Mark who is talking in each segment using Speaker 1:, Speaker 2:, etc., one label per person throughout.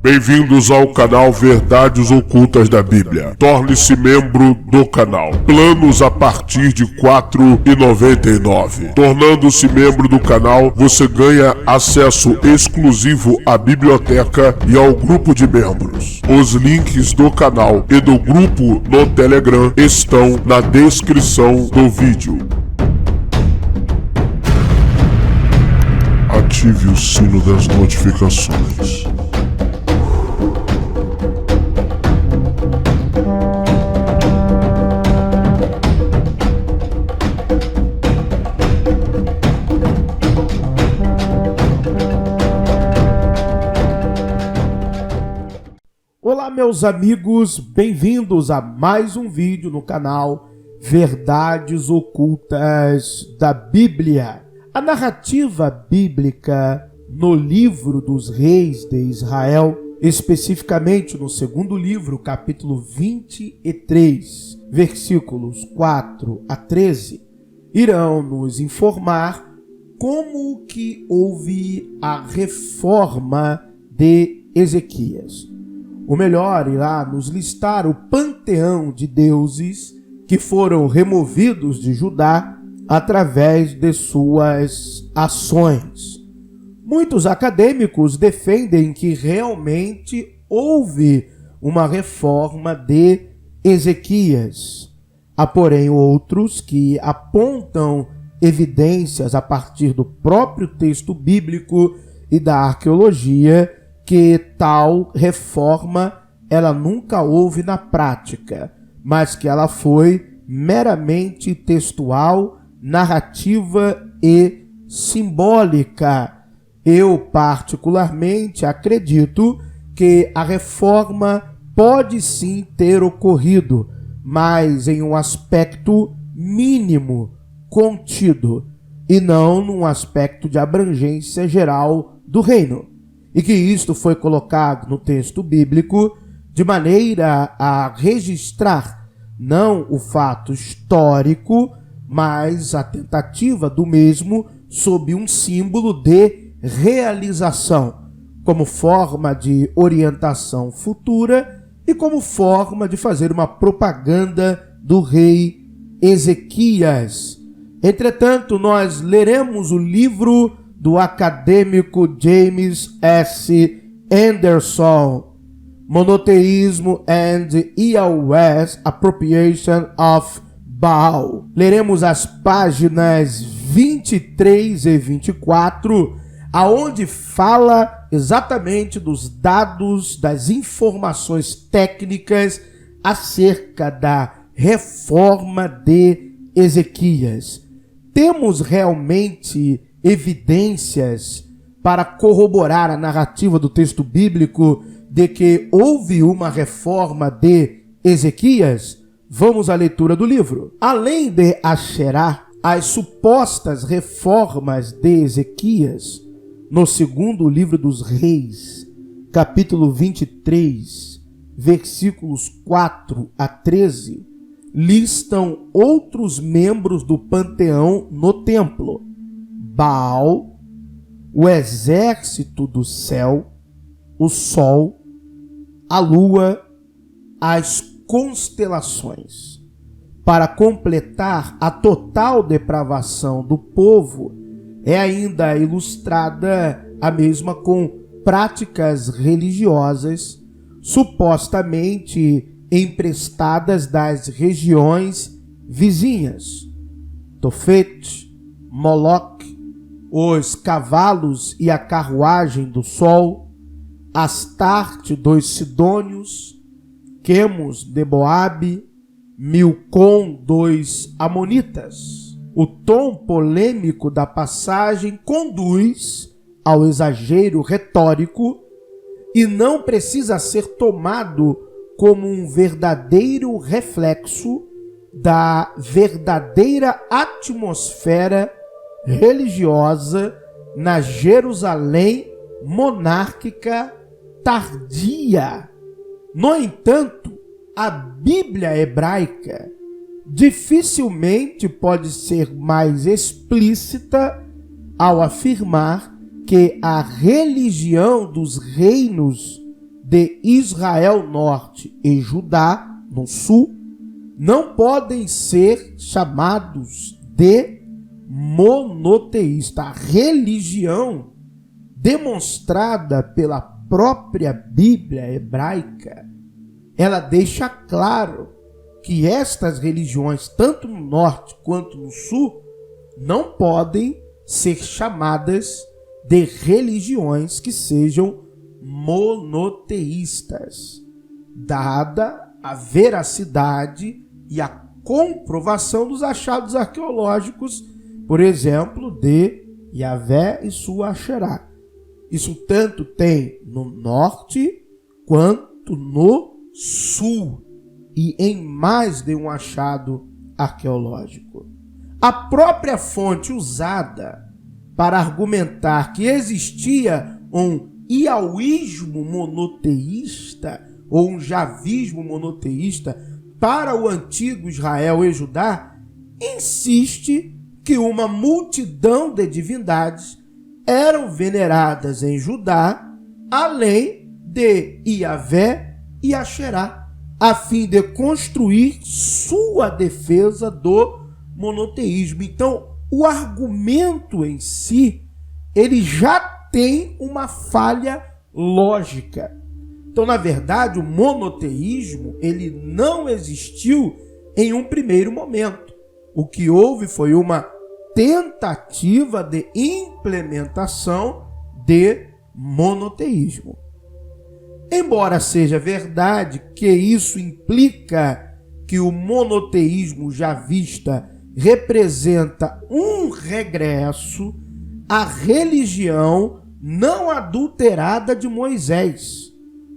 Speaker 1: Bem-vindos ao canal Verdades Ocultas da Bíblia. Torne-se membro do canal. Planos a partir de R$ 4,99. Tornando-se membro do canal, você ganha acesso exclusivo à biblioteca e ao grupo de membros. Os links do canal e do grupo no Telegram estão na descrição do vídeo. Ative o sino das notificações.
Speaker 2: Olá, meus amigos, bem-vindos a mais um vídeo no canal Verdades Ocultas da Bíblia. A narrativa bíblica no livro dos reis de Israel, especificamente no segundo livro, capítulo 23, versículos 4 a 13, irão nos informar como que houve a reforma de Ezequias. O melhor irá nos listar o panteão de deuses que foram removidos de Judá através de suas ações. Muitos acadêmicos defendem que realmente houve uma reforma de Ezequias. Há, porém, outros que apontam evidências a partir do próprio texto bíblico e da arqueologia que tal reforma ela nunca houve na prática, mas que ela foi meramente textual, narrativa e simbólica. Eu particularmente acredito que a reforma pode sim ter ocorrido, mas em um aspecto mínimo, contido, e não num aspecto de abrangência geral do reino. E que isto foi colocado no texto bíblico de maneira a registrar não o fato histórico, mas a tentativa do mesmo sob um símbolo de realização, como forma de orientação futura e como forma de fazer uma propaganda do rei Ezequias. Entretanto, nós leremos o livro do acadêmico James S. Anderson, Monoteísmo and Yahweh's Appropriation of Baal. Leremos as páginas 23 e 24, aonde fala exatamente dos dados, das informações técnicas acerca da reforma de Ezequias. Temos realmente evidências para corroborar a narrativa do texto bíblico de que houve uma reforma de Ezequias? Vamos à leitura do livro. Além de Asherá, as supostas reformas de Ezequias, no segundo livro dos reis, capítulo 23, versículos 4 a 13, listam outros membros do panteão no templo: Baal, o exército do céu, o sol, a lua, as constelações. Para completar a total depravação do povo, é ainda ilustrada a mesma com práticas religiosas supostamente emprestadas das regiões vizinhas: Tofete, Moloque, os cavalos e a carruagem do sol, Astarte dos Sidônios, Quemos de Moabe, Milcom dos Amonitas. O tom polêmico da passagem conduz ao exagero retórico e não precisa ser tomado como um verdadeiro reflexo da verdadeira atmosfera religiosa na Jerusalém monárquica tardia. No entanto, a Bíblia hebraica dificilmente pode ser mais explícita ao afirmar que a religião dos reinos de Israel Norte e Judá, no Sul, não podem ser chamados de monoteísta. A religião demonstrada pela própria Bíblia hebraica, ela deixa claro que estas religiões, tanto no norte quanto no sul, não podem ser chamadas de religiões que sejam monoteístas, dada a veracidade e a comprovação dos achados arqueológicos, por exemplo, de Yahvé e sua Asherá. Isso tanto tem no norte quanto no sul e em mais de um achado arqueológico. A própria fonte usada para argumentar que existia um iauísmo monoteísta ou um javismo monoteísta para o antigo Israel e Judá, insiste que uma multidão de divindades eram veneradas em Judá, além de Yahvé e Asherá, a fim de construir sua defesa do monoteísmo. Então, o argumento em si, ele já tem uma falha lógica. Então, na verdade, o monoteísmo, ele não existiu em um primeiro momento. O que houve foi uma tentativa de implementação de monoteísmo. Embora seja verdade que isso implica que o monoteísmo javista representa um regresso à religião não adulterada de Moisés.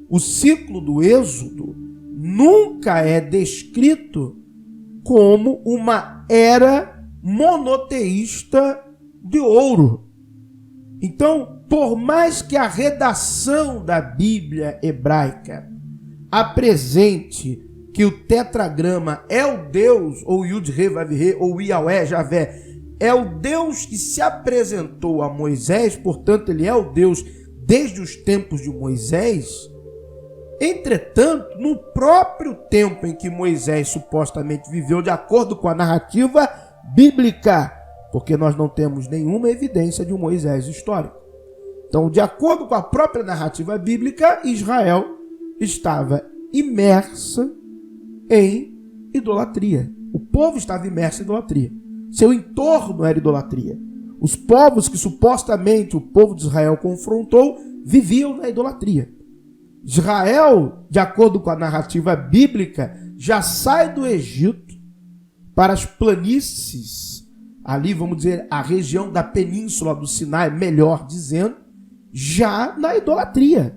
Speaker 2: O ciclo do Êxodo nunca é descrito como uma era monoteísta de ouro. Então, por mais que a redação da Bíblia hebraica apresente que o tetragrama é o Deus, ou Yud-Re-Vav-Re, ou Yahweh, Javé, é o Deus que se apresentou a Moisés, portanto, ele é o Deus desde os tempos de Moisés. Entretanto, no próprio tempo em que Moisés supostamente viveu, de acordo com a narrativa bíblica, porque nós não temos nenhuma evidência de um Moisés histórico. Então, de acordo com a própria narrativa bíblica, Israel estava imersa em idolatria. O povo estava imerso em idolatria. Seu entorno era idolatria. Os povos que supostamente o povo de Israel confrontou viviam na idolatria. Israel, de acordo com a narrativa bíblica, já sai do Egito para as planícies, ali vamos dizer a região da península do Sinai, melhor dizendo, já na idolatria,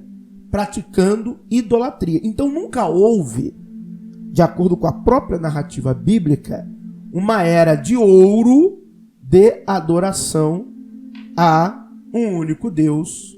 Speaker 2: praticando idolatria. Então nunca houve, de acordo com a própria narrativa bíblica, uma era de ouro de adoração a um único Deus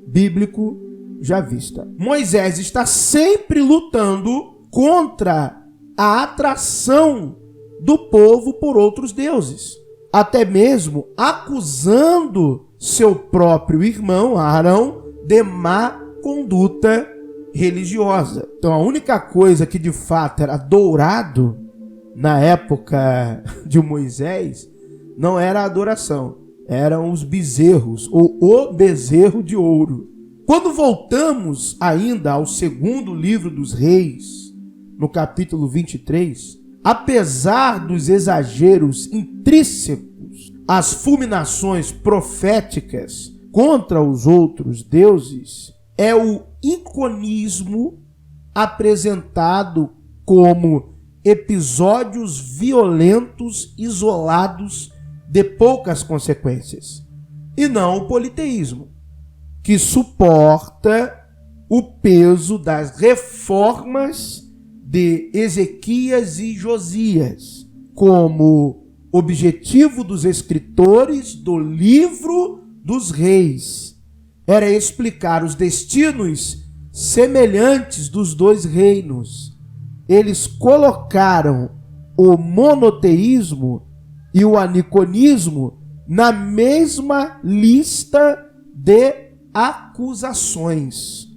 Speaker 2: bíblico javista. Moisés está sempre lutando contra a atração do povo por outros deuses, até mesmo acusando seu próprio irmão Arão de má conduta religiosa. Então a única coisa que de fato era dourado na época de Moisés não era a adoração, eram os bezerros, ou o bezerro de ouro. Quando voltamos ainda ao segundo livro dos Reis, no capítulo 23, apesar dos exageros intrínsecos, as fulminações proféticas contra os outros deuses, é o iconismo apresentado como episódios violentos isolados de poucas consequências, e não o politeísmo, que suporta o peso das reformas de Ezequias e Josias, como objetivo dos escritores do livro dos reis era explicar os destinos semelhantes dos dois reinos. Eles colocaram o monoteísmo e o aniconismo na mesma lista de acusações.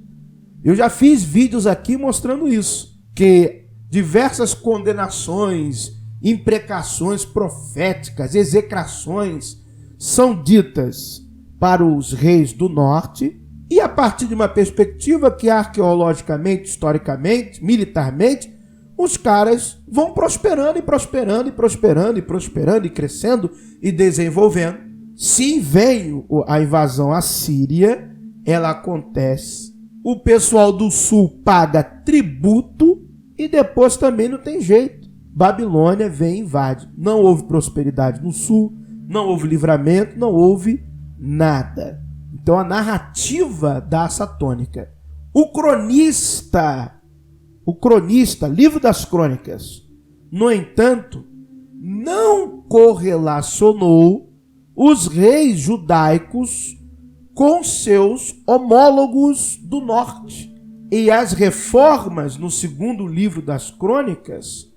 Speaker 2: Eu já fiz vídeos aqui mostrando isso, que diversas condenações, imprecações proféticas, execrações são ditas para os reis do norte, e a partir de uma perspectiva que arqueologicamente, historicamente, militarmente, os caras vão prosperando e prosperando e prosperando e prosperando e crescendo e desenvolvendo. Se vem a invasão assíria, ela acontece, o pessoal do sul paga tributo e depois também não tem jeito. Babilônia vem e invade. Não houve prosperidade no sul, não houve livramento, não houve nada. Então a narrativa da satânica. O cronista, livro das crônicas, no entanto, não correlacionou os reis judaicos com seus homólogos do norte. E as reformas no segundo livro das crônicas,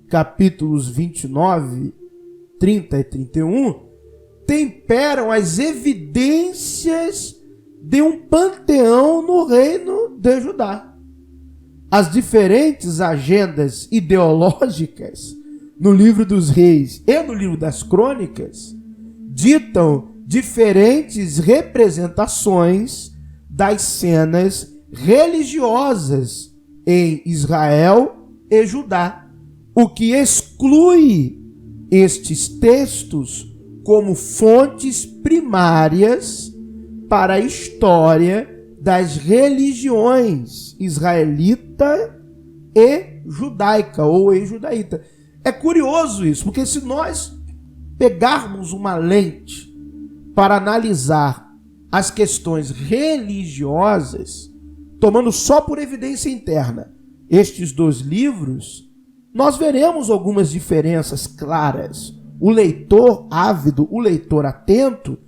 Speaker 2: capítulos 29, 30 e 31, temperam as evidências de um panteão no reino de Judá. As diferentes agendas ideológicas no livro dos reis e no livro das crônicas ditam diferentes representações das cenas religiosas em Israel e Judá, o que exclui estes textos como fontes primárias para a história das religiões israelita e judaica, ou judaíta. É curioso isso, porque se nós pegarmos uma lente para analisar as questões religiosas, tomando só por evidência interna estes dois livros, nós veremos algumas diferenças claras. O leitor ávido, o leitor atento,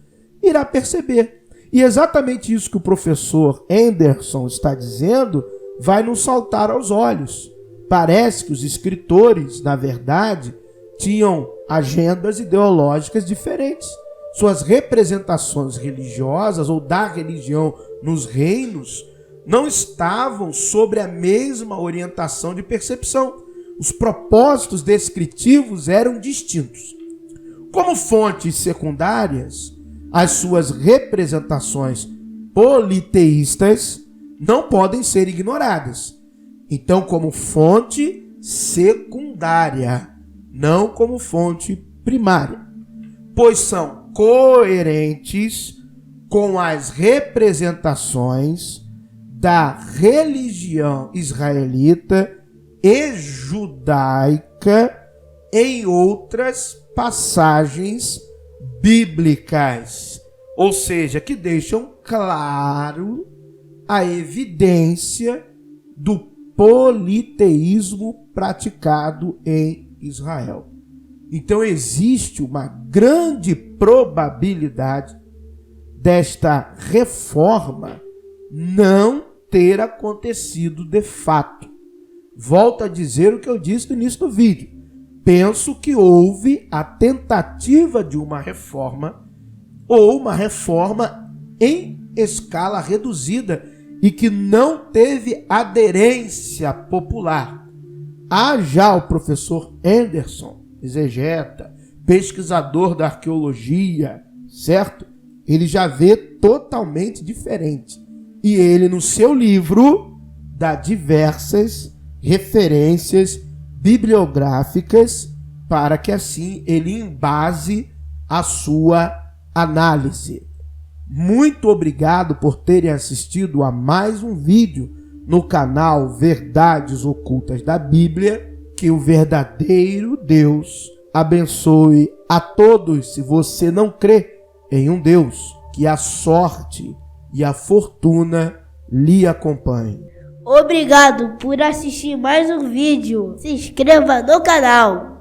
Speaker 2: irá perceber. E exatamente isso que o professor Anderson está dizendo vai nos saltar aos olhos. Parece que os escritores, na verdade, tinham agendas ideológicas diferentes. Suas representações religiosas ou da religião nos reinos não estavam sobre a mesma orientação de percepção. Os propósitos descritivos eram distintos. Como fontes secundárias, as suas representações politeístas não podem ser ignoradas. Então, como fonte secundária, não como fonte primária, pois são coerentes com as representações da religião israelita e judaica em outras passagens bíblicas, ou seja, que deixam claro a evidência do politeísmo praticado em Israel. Então existe uma grande probabilidade desta reforma não ter acontecido de fato. Volto a dizer o que eu disse no início do vídeo. Penso que houve a tentativa de uma reforma ou uma reforma em escala reduzida e que não teve aderência popular. Há já o professor Anderson, exegeta, pesquisador da arqueologia, certo? Ele já vê totalmente diferente. E ele, no seu livro, dá diversas referências bibliográficas para que assim ele embase a sua análise. Muito obrigado por terem assistido a mais um vídeo no canal Verdades Ocultas da Bíblia. Que o verdadeiro Deus abençoe a todos. Se você não crê em um Deus, que a sorte e a fortuna lhe acompanhem.
Speaker 3: Obrigado por assistir mais um vídeo. Se inscreva no canal.